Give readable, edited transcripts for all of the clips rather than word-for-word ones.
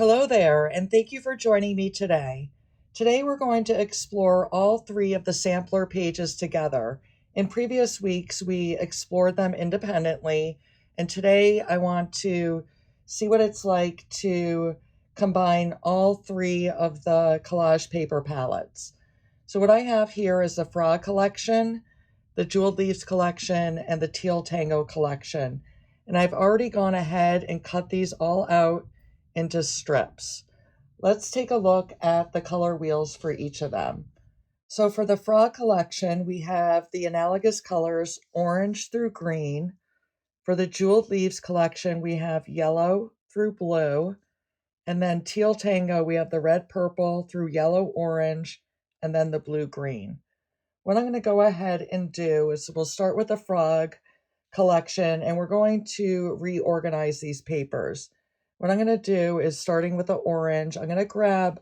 Hello there, and thank you for joining me today. Today we're going to explore all three of the sampler pages together. In previous weeks, we explored them independently, and today I want to see what it's like to combine all three of the collage paper palettes. So what I have here is the Frog collection, the Jeweled Leaves collection, and the Teal Tango collection. And I've already gone ahead and cut these all out into strips. Let's take a look at the color wheels for each of them. So for the Frog collection, we have the analogous colors orange through green. For the Jeweled Leaves collection, we have yellow through blue. And then Teal Tango, we have the red purple through yellow orange, and then the blue green. What I'm going to go ahead and do is we'll start with the Frog collection, and we're going to reorganize these papers. What I'm going to do is, starting with the orange, I'm going to grab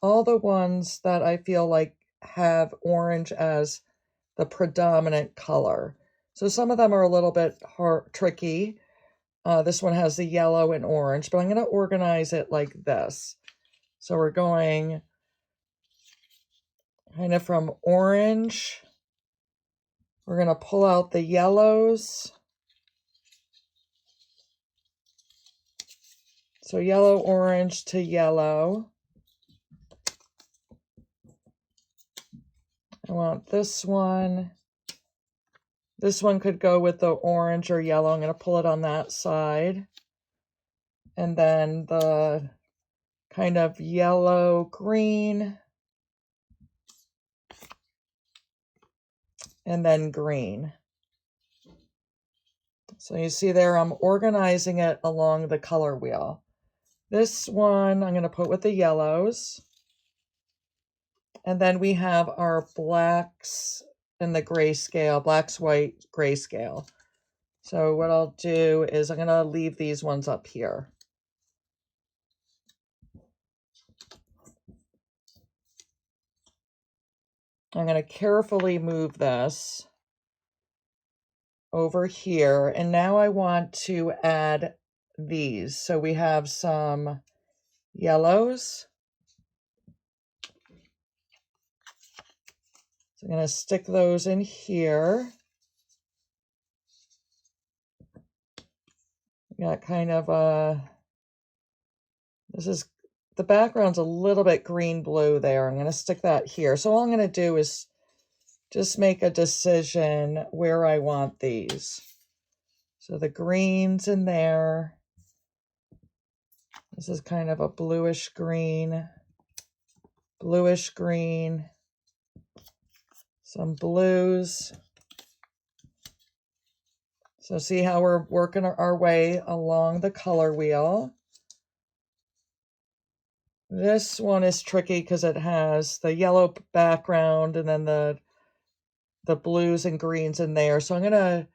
all the ones that I feel like have orange as the predominant color. So some of them are a little bit tricky. This one has the yellow and orange, but I'm going to organize it like this. So we're going kind of from orange. We're going to pull out the yellows. So yellow, orange to yellow. I want this one. This one could go with the orange or yellow. I'm going to pull it on that side. And then the kind of yellow, green. And then green. So you see there, I'm organizing it along the color wheel. This one I'm going to put with the yellows. And then we have our blacks and the grayscale, blacks, white, grayscale. So what I'll do is I'm going to leave these ones up here. I'm going to carefully move this over here. And now I want to add these. So we have some yellows. So I'm going to stick those in here. Got kind of the background's a little bit green-blue there. I'm going to stick that here. So all I'm going to do is just make a decision where I want these. So the green's in there. This is kind of a bluish green, some blues. So see how we're working our way along the color wheel. This one is tricky because it has the yellow background and then the blues and greens in there. So I'm going to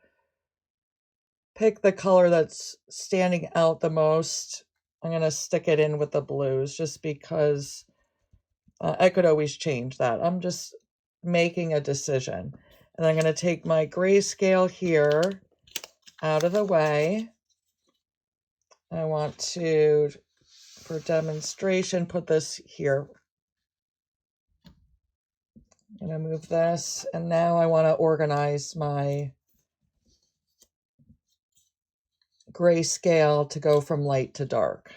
pick the color that's standing out the most. I'm going to stick it in with the blues just because I could always change that. I'm just making a decision. And I'm going to take my grayscale here out of the way. I want to, for demonstration, put this here. I'm going to move this, and now I want to organize my grayscale to go from light to dark.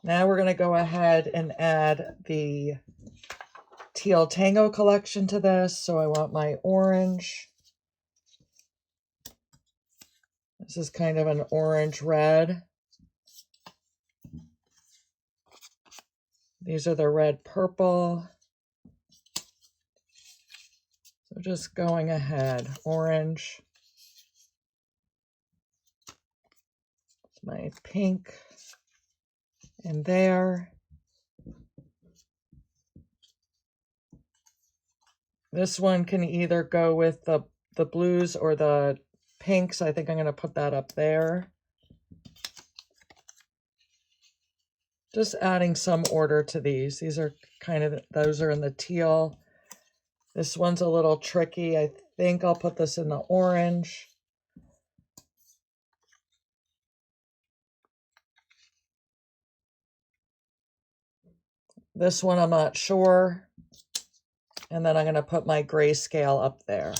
Now we're going to go ahead and add the Teal Tango collection to this. So I want my orange. This is kind of an orange-red. These are the red-purple. So just going ahead, orange. My pink in there. This one can either go with the blues or the pinks. I think I'm going to put that up there. Just adding some order to these. These are kind of, those are in the teal. This one's a little tricky. I think I'll put this in the orange. This one I'm not sure. And then I'm going to put my grayscale up there.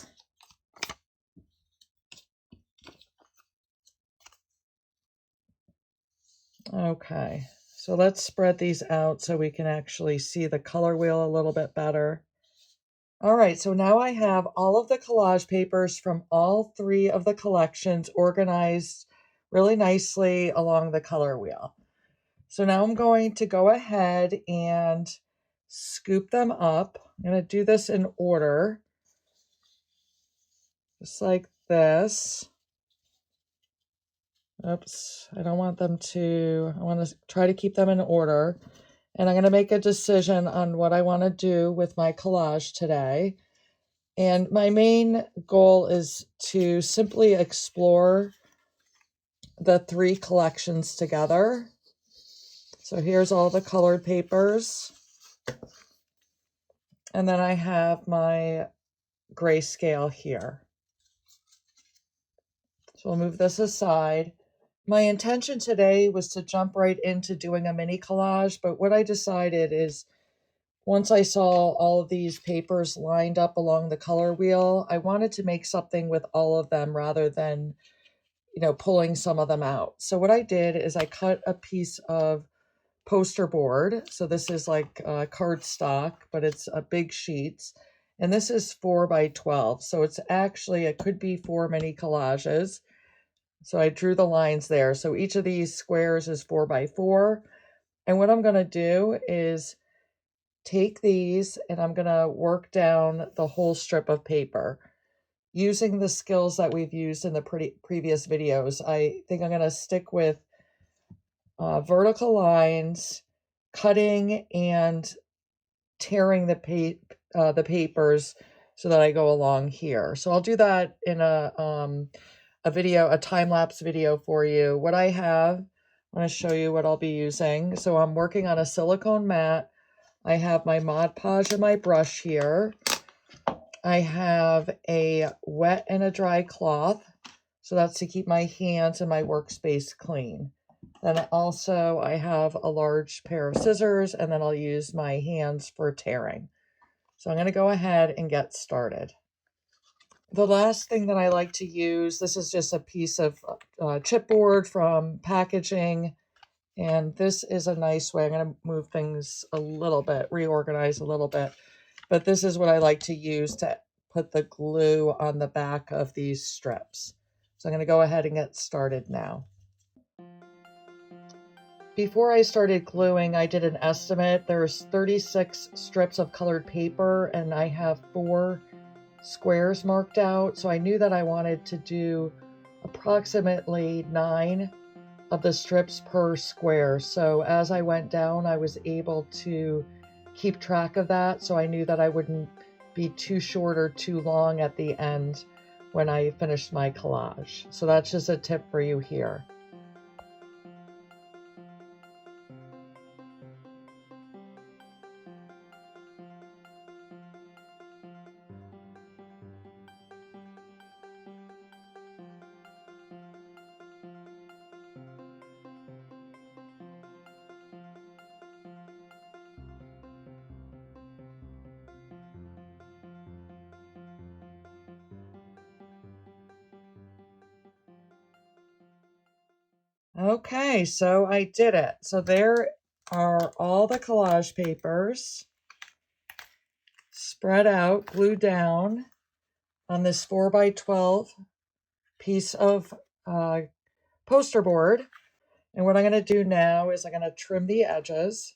Okay, so let's spread these out so we can actually see the color wheel a little bit better. All right, so now I have all of the collage papers from all three of the collections organized really nicely along the color wheel. So now I'm going to go ahead and scoop them up. I'm going to do this in order, just like this. Oops, I don't want them to, I want to try to keep them in order. And I'm going to make a decision on what I want to do with my collage today. And my main goal is to simply explore the three collections together. So here's all the colored papers. And then I have my grayscale here. So we'll move this aside. My intention today was to jump right into doing a mini collage, but what I decided is once I saw all of these papers lined up along the color wheel, I wanted to make something with all of them rather than, pulling some of them out. So what I did is I cut a piece of poster board. So this is like cardstock, but it's a big sheets. And this is 4 by 12. So it could be 4 mini collages. So I drew the lines there. So each of these squares is 4 by 4. And what I'm going to do is take these and I'm going to work down the whole strip of paper. Using the skills that we've used in the previous videos, I think I'm going to stick with vertical lines, cutting and tearing the papers so that I go along here. So I'll do that in a time-lapse video for you. What I have, I'm going to show you what I'll be using. So I'm working on a silicone mat. I have my Mod Podge and my brush here. I have a wet and a dry cloth. So that's to keep my hands and my workspace clean. Then also I have a large pair of scissors, and then I'll use my hands for tearing. So I'm going to go ahead and get started. The last thing that I like to use, this is just a piece of chipboard from packaging. And this is a nice way. I'm going to move things a little bit, reorganize a little bit. But this is what I like to use to put the glue on the back of these strips. So I'm going to go ahead and get started now. Before I started gluing, I did an estimate. There's 36 strips of colored paper, and I have 4 squares marked out. So I knew that I wanted to do approximately 9 of the strips per square. So as I went down, I was able to keep track of that. So I knew that I wouldn't be too short or too long at the end when I finished my collage. So that's just a tip for you here. Okay, so I did it. So there are all the collage papers spread out, glued down on this 4 by 12 piece of poster board. And what I'm going to do now is I'm going to trim the edges.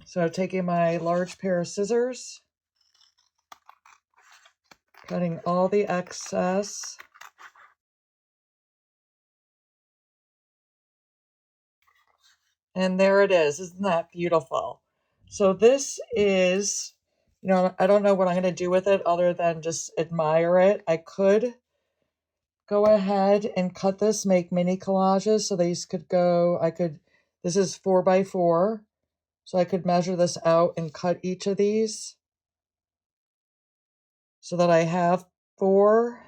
So taking my large pair of scissors, cutting all the excess. And there it is. Isn't that beautiful? So this is, I don't know what I'm going to do with it other than just admire it. I could go ahead and cut this, make mini collages. So these could go, this is 4 by 4. So I could measure this out and cut each of these so that I have 4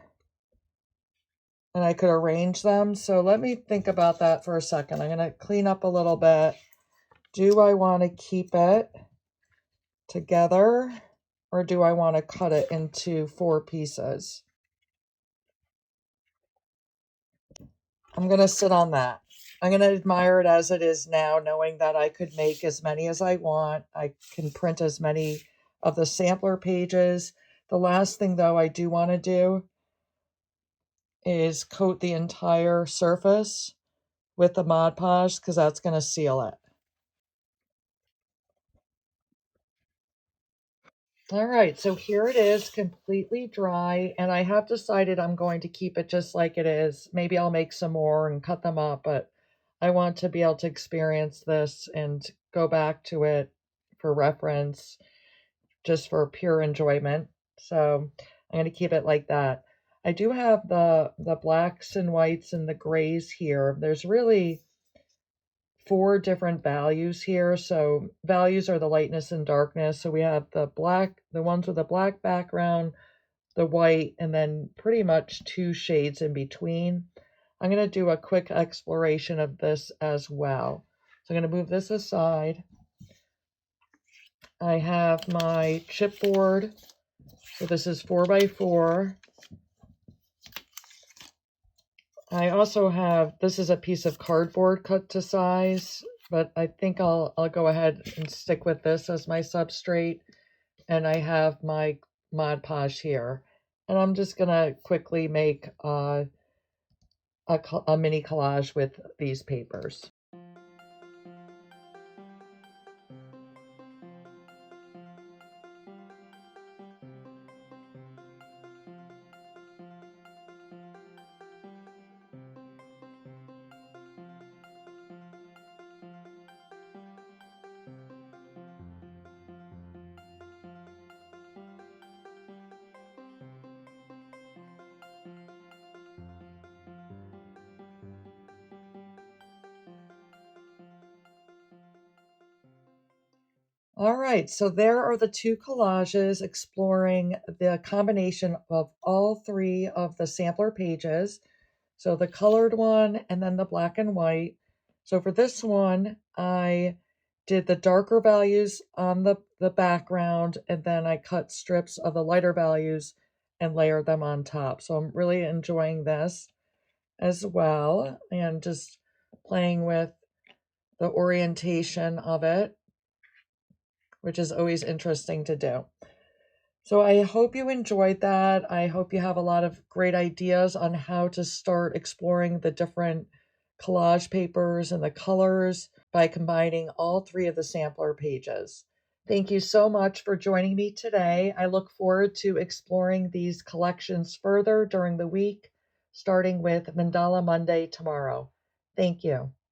and I could arrange them. So let me think about that for a second. I'm going to clean up a little bit Do I want to keep it together or do I want to cut it into 4 pieces? I'm going to sit on that. I'm going to admire it as it is now, knowing that I could make as many as I want. I can print as many of the sampler pages. The last thing, though, I do want to do is coat the entire surface with the Mod Podge because that's going to seal it. All right, so here it is, completely dry, and I have decided I'm going to keep it just like it is. Maybe I'll make some more and cut them up, but I want to be able to experience this and go back to it for reference, just for pure enjoyment. So I'm going to keep it like that. I do have the blacks and whites and the grays here. There's really 4 different values here. So values are the lightness and darkness. So we have the black, the ones with a black background, the white, and then pretty much 2 shades in between. I'm going to do a quick exploration of this as well. So I'm going to move this aside. I have my chipboard. So this is 4x4. I also have, this is a piece of cardboard cut to size, but I think I'll go ahead and stick with this as my substrate. And I have my Mod Podge here. And I'm just gonna quickly make a mini collage with these papers. All right, so there are the 2 collages exploring the combination of all 3 of the sampler pages. So the colored one and then the black and white. So for this one, I did the darker values on the background and then I cut strips of the lighter values and layered them on top. So I'm really enjoying this as well and just playing with the orientation of it, which is always interesting to do. So I hope you enjoyed that. I hope you have a lot of great ideas on how to start exploring the different collage papers and the colors by combining all 3 of the sampler pages. Thank you so much for joining me today. I look forward to exploring these collections further during the week, starting with Mandala Monday tomorrow. Thank you.